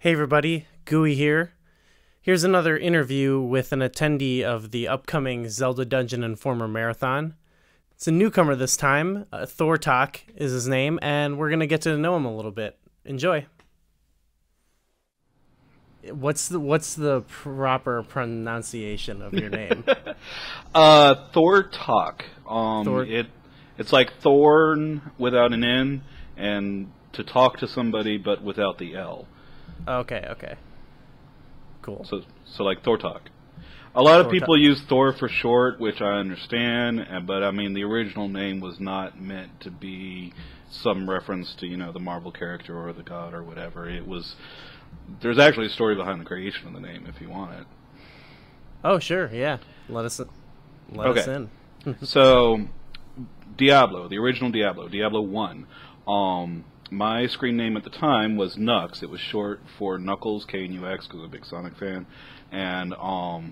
Hey everybody, Gooey here. Here's another interview with an attendee of the upcoming Zelda Dungeon Informer Marathon. It's a newcomer this time. Thortok is his name, and we're going to get to know him a little bit. Enjoy. What's the proper pronunciation of your name? Thortok. Thor- It's like thorn without an N, and to talk to somebody but without the L. Okay. Cool. So like Thortok. A lot of Thortok. people use Thor for short, which I understand, but I mean the original name was not meant to be some reference to, the Marvel character or the god or whatever. There's actually a story behind the creation of the name if you want it. Oh, sure, yeah. Let us in. So, Diablo, the original Diablo 1. My screen name at the time was Nux. It was short for Knuckles, K-N-U-X, because I'm a big Sonic fan. And I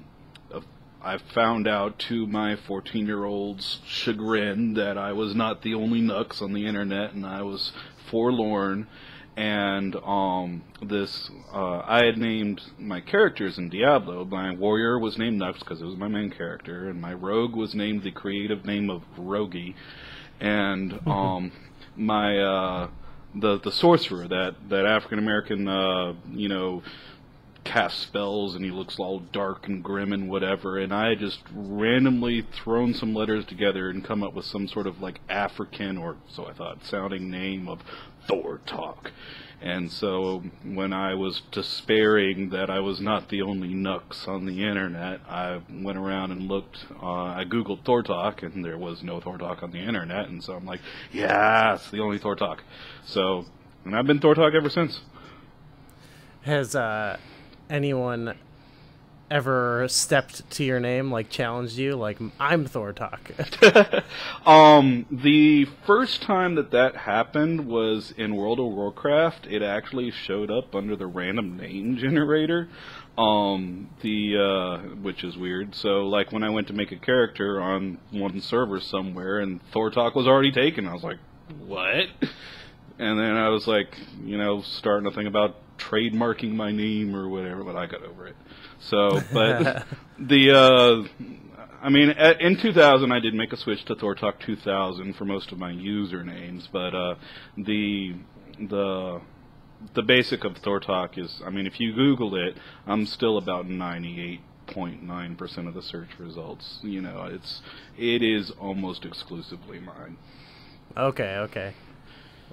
found out to my 14-year-old's chagrin that I was not the only Nux on the internet, and I was forlorn. And I had named my characters in Diablo. My warrior was named Nux because it was my main character, and my rogue was named the creative name of Rogi, and the sorcerer, that African American, casts spells and he looks all dark and grim and whatever, and I had just randomly thrown some letters together and come up with some sort of like African, or so I thought, sounding name of Thortok. And so when I was despairing that I was not the only Nux on the internet, I went around and looked, I googled Thortok, and there was no Thortok on the internet, and so I'm like, yeah, it's the only Thortok. So, and I've been Thortok ever since. Has anyone ever stepped to your name, like challenged you, like, I'm Thortok? The first time that happened was in World of Warcraft. It actually showed up under the random name generator, which is weird. So, like, when I went to make a character on one server somewhere, and Thortok was already taken, I was like, what? And then I was like, starting to think about trademarking my name or whatever, but I got over it. So, but in 2000 I did make a switch to Thortok 2000 for most of my usernames, but the basic of Thortok is, if you Google it, I'm still about 98.9% of the search results. It is almost exclusively mine. Okay.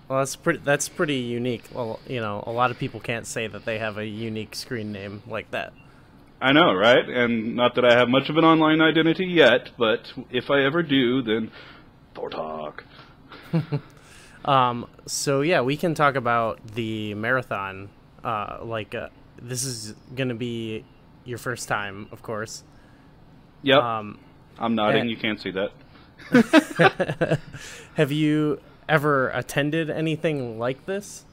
Well, that's pretty unique. Well, a lot of people can't say that they have a unique screen name like that. I know, right? And not that I have much of an online identity yet, but if I ever do, then Thortok. So yeah, we can talk about the marathon. This is gonna be your first time, of course. Yep. I'm nodding. You can't see that. Have you ever attended anything like this?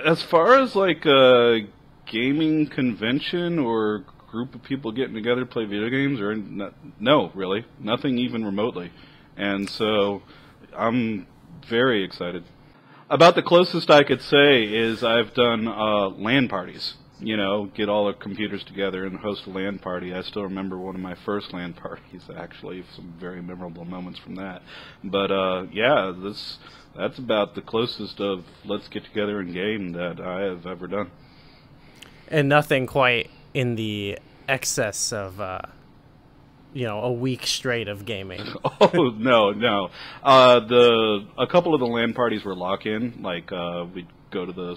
As far as like a gaming convention or group of people getting together to play video games, or no, really, nothing even remotely. And so I'm very excited. About the closest I could say is I've done LAN parties. Get all the computers together and host a LAN party. I still remember one of my first LAN parties, actually, some very memorable moments from that. But, yeah, that's about the closest of let's get together and game that I have ever done. And nothing quite in the excess of, a week straight of gaming. Oh, no. A couple of the LAN parties were lock-in, like, we'd go to there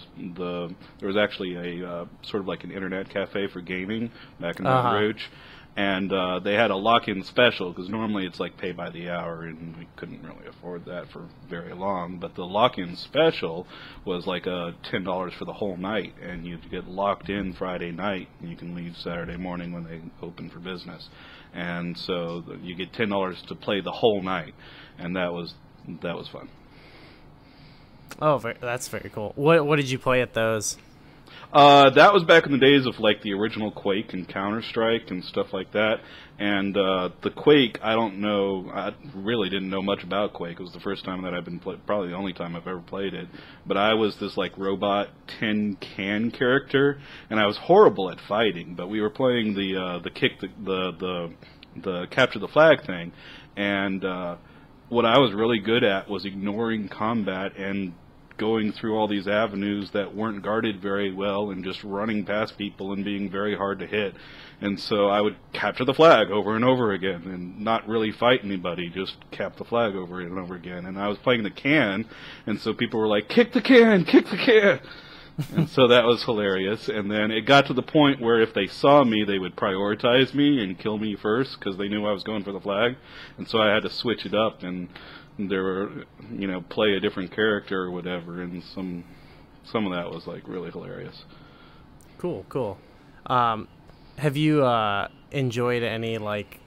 was actually a sort of like an internet cafe for gaming back in Baton Rouge, and they had a lock-in special, because normally it's like pay by the hour, and we couldn't really afford that for very long, but the lock-in special was like $10 for the whole night, and you'd get locked in Friday night, and you can leave Saturday morning when they open for business, and so you get $10 to play the whole night, and that was fun. Oh, that's very cool. What did you play at those? That was back in the days of like the original Quake and Counter-Strike and stuff like that. And the Quake, I don't know. I really didn't know much about Quake. It was the first time that I've been probably the only time I've ever played it. But I was this like robot tin can character, and I was horrible at fighting. But we were playing the capture the flag thing, and what I was really good at was ignoring combat and going through all these avenues that weren't guarded very well and just running past people and being very hard to hit. And so I would capture the flag over and over again and not really fight anybody, just cap the flag over and over again. And I was playing the can, and so people were like, kick the can, kick the can! And so that was hilarious. And then it got to the point where if they saw me, they would prioritize me and kill me first because they knew I was going for the flag. And so I had to switch it up, and there were, play a different character or whatever, and some of that was like really hilarious. Cool. Have you enjoyed any like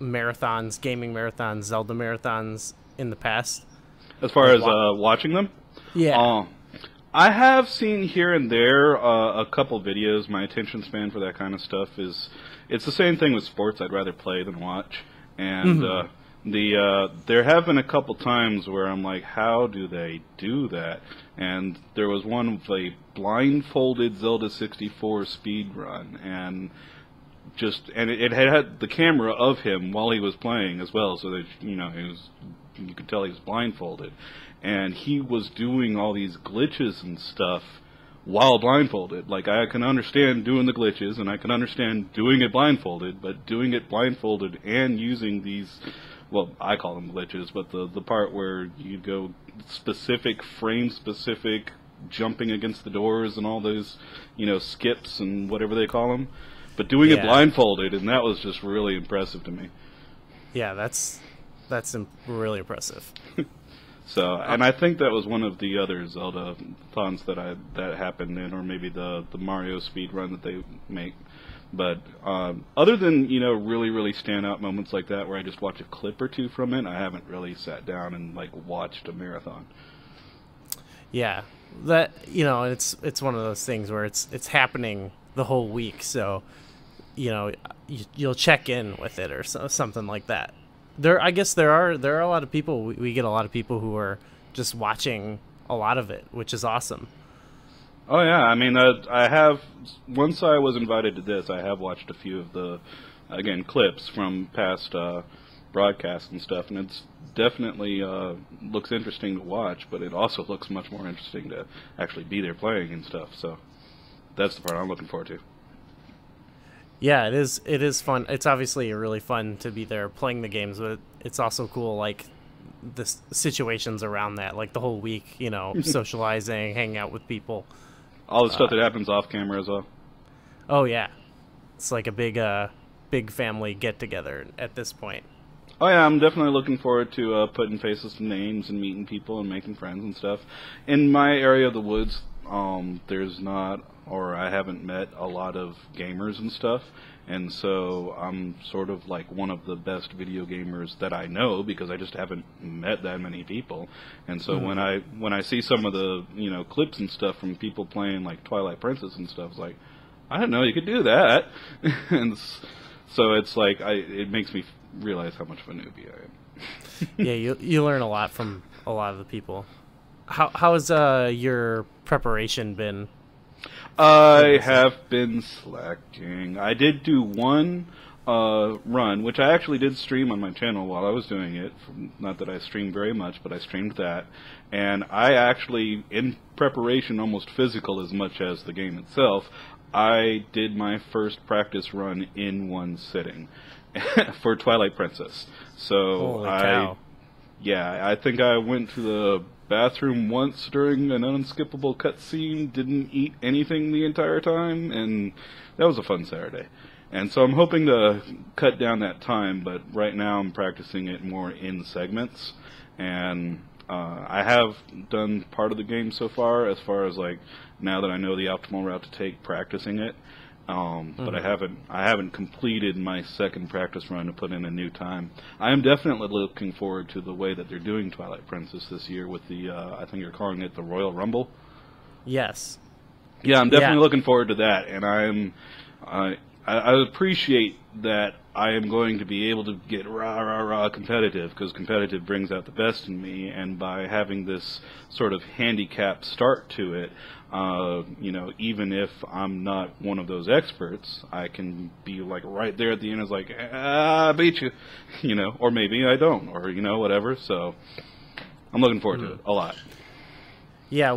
marathons, gaming marathons, Zelda marathons in the past? As far as watching them? Yeah. I have seen here and there a couple videos. My attention span for that kind of stuff it's the same thing with sports. I'd rather play than watch. And there have been a couple times where I'm like, how do they do that? And there was one with a blindfolded Zelda 64 speed run, and it had the camera of him while he was playing as well, so that you could tell he was blindfolded, and he was doing all these glitches and stuff while blindfolded. Like, I can understand doing the glitches, and I can understand doing it blindfolded, but doing it blindfolded and using these, well, I call them glitches, but the part where you go specific, frame-specific, jumping against the doors and all those, skips and whatever they call them, but doing it blindfolded, and that was just really impressive to me. Yeah, that's really impressive. So, and I think that was one of the other Zelda thons that happened in, or maybe the Mario speed run that they make. But other than really really standout moments like that, where I just watch a clip or two from it, I haven't really sat down and like watched a marathon. Yeah, that it's one of those things where it's happening the whole week, so you'll check in with it or something like that. I guess there are a lot of people. We get a lot of people who are just watching a lot of it, which is awesome. Oh yeah, I mean, I have, once I was invited to this, I have watched a few of the, again, clips from past broadcasts and stuff, and it's definitely looks interesting to watch, but it also looks much more interesting to actually be there playing and stuff. So that's the part I'm looking forward to. Yeah, it is fun. It's obviously really fun to be there playing the games, but it's also cool, like, the situations around that, like the whole week, socializing, hanging out with people. All the stuff that happens off camera as well. Oh, yeah. It's like a big family get-together at this point. Oh, yeah, I'm definitely looking forward to putting faces to names and meeting people and making friends and stuff. In my area of the woods, there's not, or I haven't met a lot of gamers and stuff, and so I'm sort of like one of the best video gamers that I know because I just haven't met that many people. And so when I see some of the clips and stuff from people playing like Twilight Princess and stuff, it's like, I didn't know you could do that. And so it's like it makes me realize how much of a newbie I am. Yeah, you learn a lot from a lot of the people. How has your preparation been? I have been slacking. I did do one run, which I actually did stream on my channel while I was doing it. Not that I streamed very much, but I streamed that. And I actually, in preparation, almost physical as much as the game itself, I did my first practice run in one sitting for Twilight Princess. So holy cow. I think I went to the bathroom once during an unskippable cutscene, didn't eat anything the entire time, and that was a fun Saturday. And so I'm hoping to cut down that time, but right now I'm practicing it more in segments, and I have done part of the game so far as like now that I know the optimal route to take, practicing it. But I haven't completed my second practice run to put in a new time. I am definitely looking forward to the way that they're doing Twilight Princess this year with the I think you're calling it the Royal Rumble. Yes. Yeah, I'm definitely looking forward to that, and I appreciate that I am going to be able to get rah competitive, because competitive brings out the best in me, and by having this sort of handicap start to it, even if I'm not one of those experts, I can be like right there at the end, it's like, I beat you, or maybe I don't, or whatever. So I'm looking forward to it a lot. Yeah,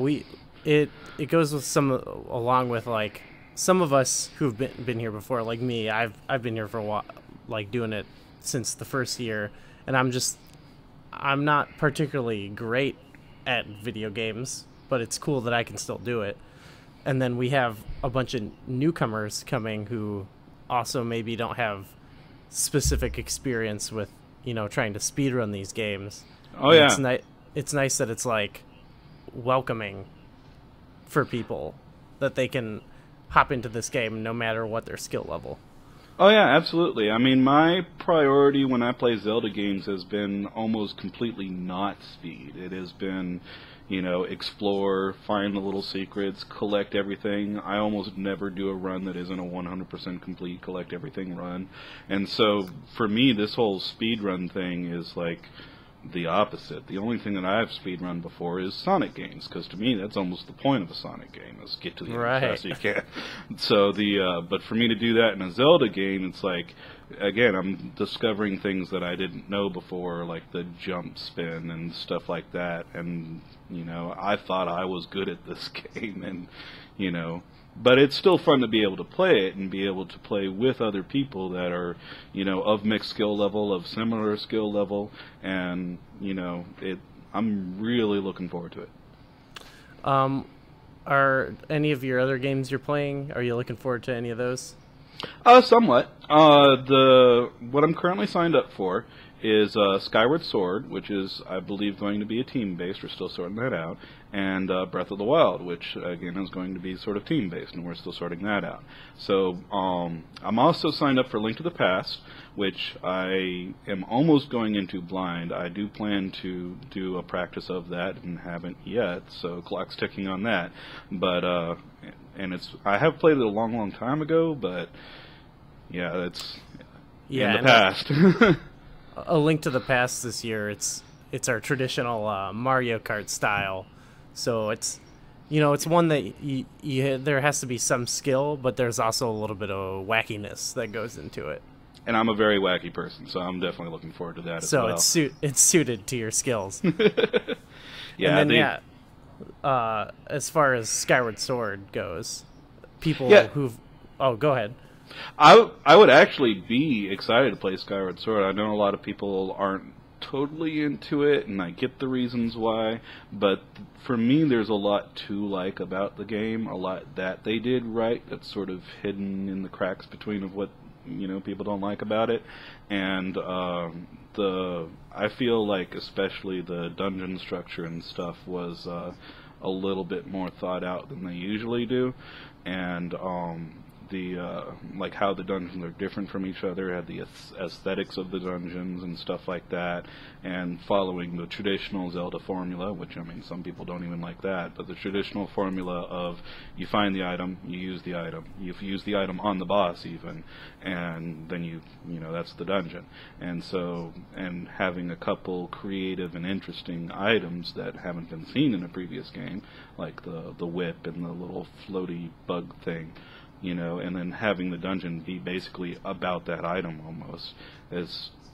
it goes with along with like some of us who've been here before, like me. I've been here for a while, like doing it since the first year, and I'm not particularly great at video games, but it's cool that I can still do it. And then we have a bunch of newcomers coming who also maybe don't have specific experience with trying to speedrun these games. Oh, yeah. It's nice that it's like welcoming for people, that they can hop into this game no matter what their skill level. Oh yeah, absolutely. I mean, my priority when I play Zelda games has been almost completely not speed. It has been, explore, find the little secrets, collect everything. I almost never do a run that isn't a 100% complete collect everything run. And so for me, this whole speedrun thing is like the opposite. The only thing that I've speedrun before is Sonic games, because to me that's almost the point of a Sonic game, is get to the end as fast as you can. So but for me to do that in a Zelda game, it's like, again, I'm discovering things that I didn't know before, like the jump spin and stuff like that, and I thought I was good at this game, and but it's still fun to be able to play it and be able to play with other people that are, of mixed skill level, of similar skill level, and, I'm really looking forward to it. Are any of your other games you're playing, are you looking forward to any of those? Somewhat. What I'm currently signed up for is Skyward Sword, which is, I believe, going to be a team-based. We're still sorting that out. And Breath of the Wild, which, again, is going to be sort of team-based, and we're still sorting that out. So I'm also signed up for Link to the Past, which I am almost going into blind. I do plan to do a practice of that and haven't yet, so clock's ticking on that. But I have played it a long, long time ago, but yeah, it's in the past. A Link to the Past this year, it's our traditional Mario Kart style. So it's one that there has to be some skill, but there's also a little bit of wackiness that goes into it. And I'm a very wacky person, so I'm definitely looking forward to that as well. So it's suited to your skills. Yeah. And then, as far as Skyward Sword goes, people who've... Oh, go ahead. I would actually be excited to play Skyward Sword. I know a lot of people aren't totally into it, and I get the reasons why, but for me there's a lot to like about the game, a lot that they did right that's sort of hidden in the cracks between of what people don't like about it. And I feel like especially the dungeon structure and stuff was a little bit more thought out than they usually do, and like how the dungeons are different from each other, had the aesthetics of the dungeons and stuff like that, and following the traditional Zelda formula, which, I mean, some people don't even like that, but the traditional formula of you find the item, you use the item, you use the item on the boss even, and then that's the dungeon. And so, and having a couple creative and interesting items that haven't been seen in a previous game, like the whip and the little floaty bug thing, and then having the dungeon be basically about that item almost,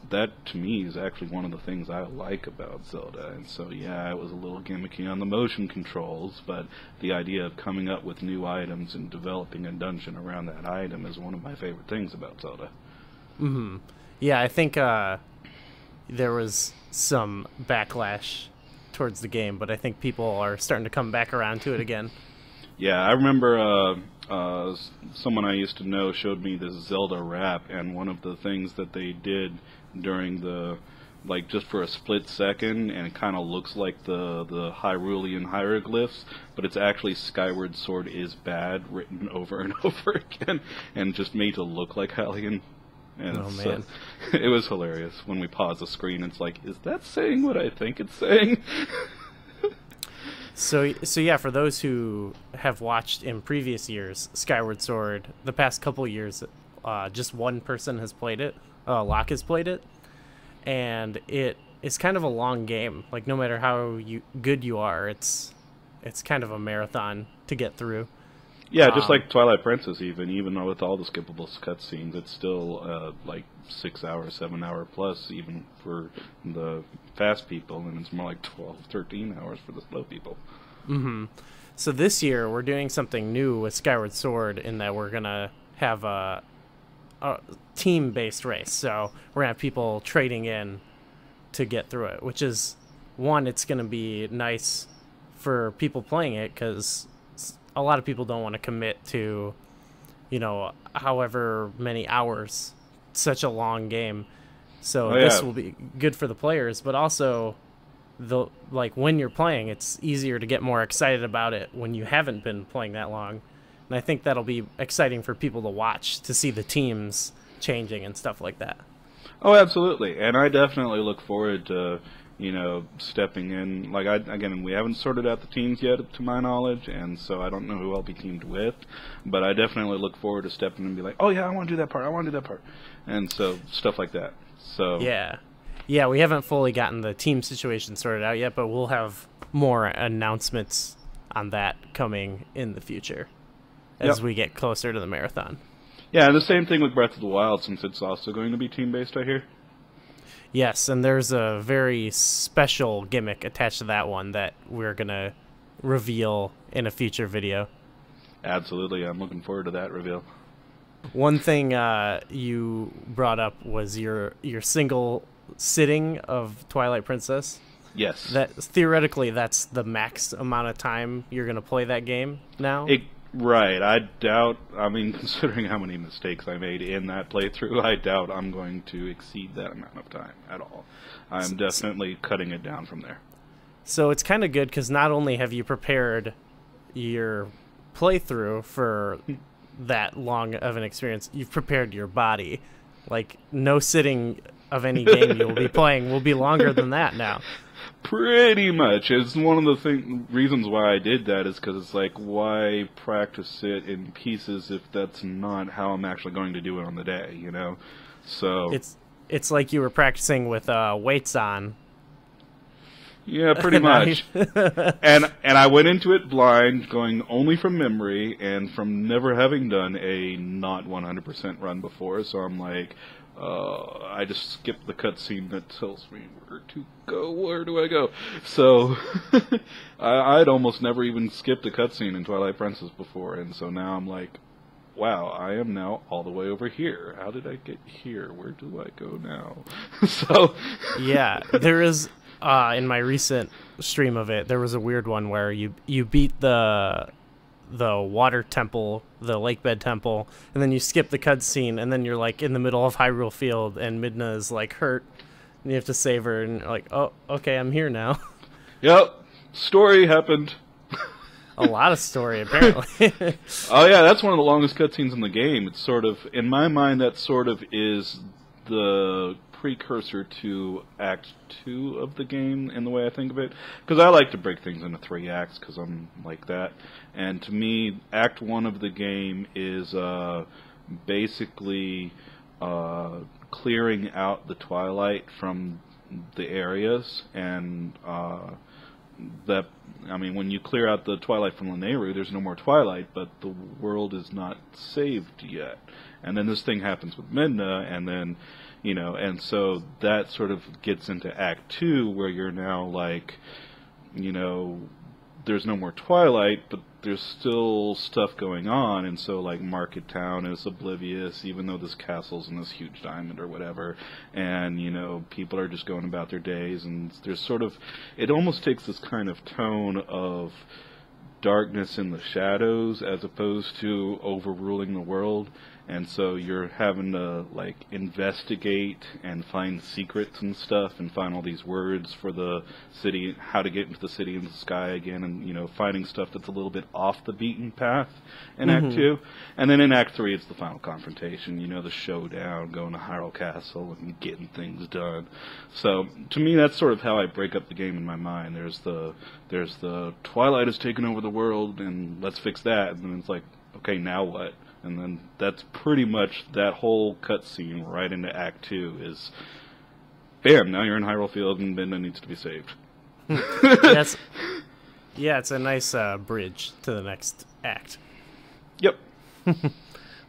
that to me is actually one of the things I like about Zelda. And so yeah, it was a little gimmicky on the motion controls, but the idea of coming up with new items and developing a dungeon around that item is one of my favorite things about Zelda. Mm-hmm. Yeah, I think there was some backlash towards the game, but I think people are starting to come back around to it again. Yeah, I remember someone I used to know showed me this Zelda rap, and one of the things that they did during just for a split second, and it kind of looks like the Hyrulean hieroglyphs, but it's actually Skyward Sword is bad written over and over again, and just made to look like Hylian. And man. It was hilarious. When we pause the screen, it's like, is that saying what I think it's saying? So yeah, for those who have watched in previous years Skyward Sword, the past couple years, just one person has played it. Locke has played it, and it's kind of a long game. Like, no matter how good you are, it's kind of a marathon to get through. Yeah, just like Twilight Princess, even though with all the skippable cutscenes, it's still like 6 hours, 7 hour plus, even for the fast people, and it's more like 12, 13 hours for the slow people. Mm-hmm. So this year we're doing something new with Skyward Sword in that we're gonna have a team-based race. So we're gonna have people trading in to get through it, which is one. It's gonna be nice for people playing it because a lot of people don't want to commit to, however many hours, such a long game. So this will be good for the players, but also when you're playing, it's easier to get more excited about it when you haven't been playing that long. And I think that'll be exciting for people to watch, to see the teams changing and stuff like that. Oh, absolutely. And I definitely look forward to stepping in. Again, we haven't sorted out the teams yet, to my knowledge, and so I don't know who I'll be teamed with. But I definitely look forward to stepping in and be like, oh yeah, I want to do that part. I want to do that part, and so stuff like that. So yeah, we haven't fully gotten the team situation sorted out yet, but we'll have more announcements on that coming in the future as we get closer to the marathon. Yeah, and the same thing with Breath of the Wild, since it's also going to be team-based, I hear. Yes, and there's a very special gimmick attached to that one that we're going to reveal in a future video. Absolutely, I'm looking forward to that reveal. One thing you brought up was your single sitting of Twilight Princess. Yes. Theoretically, that's the max amount of time you're going to play that game now? Right. I doubt, considering how many mistakes I made in that playthrough, I doubt I'm going to exceed that amount of time at all. I'm definitely cutting it down from there. So it's kind of good because not only have you prepared your playthrough for that long of an experience, you've prepared your body. Like, no sitting of any game you'll be playing will be longer than that now. Pretty much. It's one of the reasons why I did that is because it's like, why practice it in pieces if that's not how I'm actually going to do it on the day, So it's like you were practicing with weights on. Yeah, pretty much. And I went into it blind, going only from memory, and from never having done a not 100% run before, so I'm like, I just skipped the cutscene that tells me where to go. Where do I go? So I'd almost never even skipped a cutscene in Twilight Princess before, and so now I'm like, wow, I am now all the way over here. How did I get here? Where do I go now? So yeah, there is in my recent stream of it, there was a weird one where you beat the water temple, the lake bed temple, and then you skip the cutscene, and then you're like in the middle of Hyrule Field, and Midna is like hurt, and you have to save her, and you're like, oh, okay, I'm here now. Yep, story happened. A lot of story, apparently. Oh yeah, that's one of the longest cutscenes in the game. It's sort of, in my mind, that sort of is the precursor to Act 2 of the game in the way I think of it, because I like to break things into 3 acts because I'm like that, and to me Act 1 of the game is basically clearing out the Twilight from the areas, and when you clear out the Twilight from Lanayru, there's no more Twilight, but the world is not saved yet, and then this thing happens with Midna, and then and so that sort of gets into Act 2, where you're now like, there's no more Twilight, but there's still stuff going on, and so like Market Town is oblivious, even though this castle's in this huge diamond or whatever, and people are just going about their days, and there's sort of, it almost takes this kind of tone of darkness in the shadows as opposed to overruling the world, And so you're having to like investigate and find secrets and stuff, and find all these words for the city, how to get into the city and the sky again, and finding stuff that's a little bit off the beaten path in Act 2. And then in Act 3 it's the final confrontation, the showdown, going to Hyrule Castle and getting things done. So to me that's sort of how I break up the game in my mind. There's the Twilight has taken over the world and let's fix that, and then it's like, okay, now what? And then that's pretty much that whole cutscene right into Act 2 is, bam, now you're in Hyrule Field and Midna needs to be saved. Yeah, it's a nice bridge to the next act. Yep.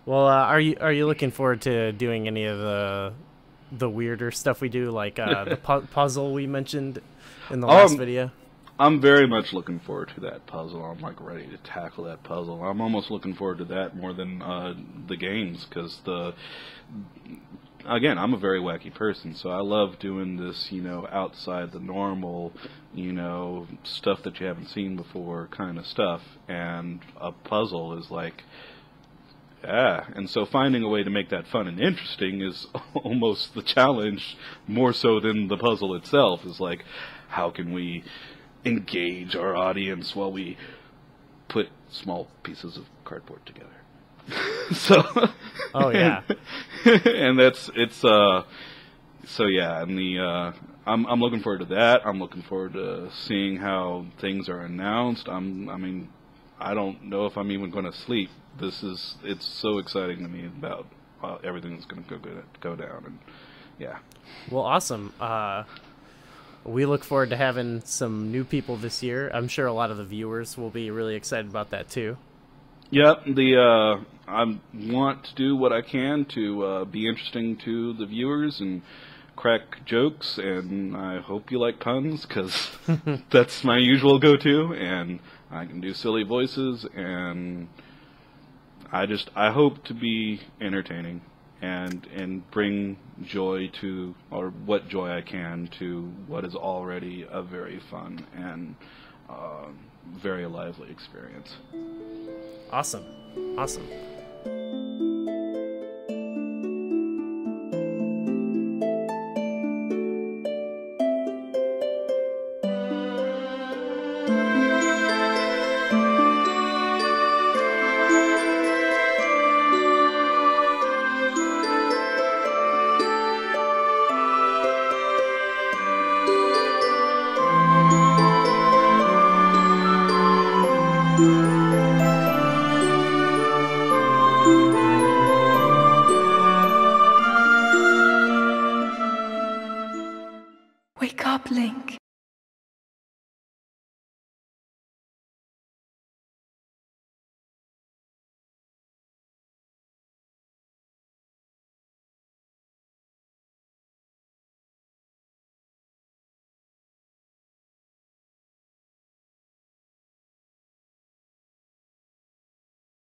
Well, are you looking forward to doing any of the weirder stuff we do, like the puzzle we mentioned in the last video? I'm very much looking forward to that puzzle. I'm like ready to tackle that puzzle. I'm almost looking forward to that more than the games, because again, I'm a very wacky person, so I love doing this, outside the normal, stuff that you haven't seen before kind of stuff. And a puzzle is like, and so finding a way to make that fun and interesting is almost the challenge, more so than the puzzle itself. Is like, how can we engage our audience while we put small pieces of cardboard together? So, oh yeah, and so yeah, and I'm looking forward to that. I'm looking forward to seeing how things are announced. I mean, I don't know if I'm even going to sleep. It's so exciting to me about everything that's going to go down, and yeah. Well, awesome. We look forward to having some new people this year. I'm sure a lot of the viewers will be really excited about that too. Yep, I want to do what I can to be interesting to the viewers and crack jokes, and I hope you like puns, because that's my usual go-to, and I can do silly voices, and I hope to be entertaining and bring joy to, or what joy I can to, what is already a very fun and very lively experience. Awesome. Wake up, Link.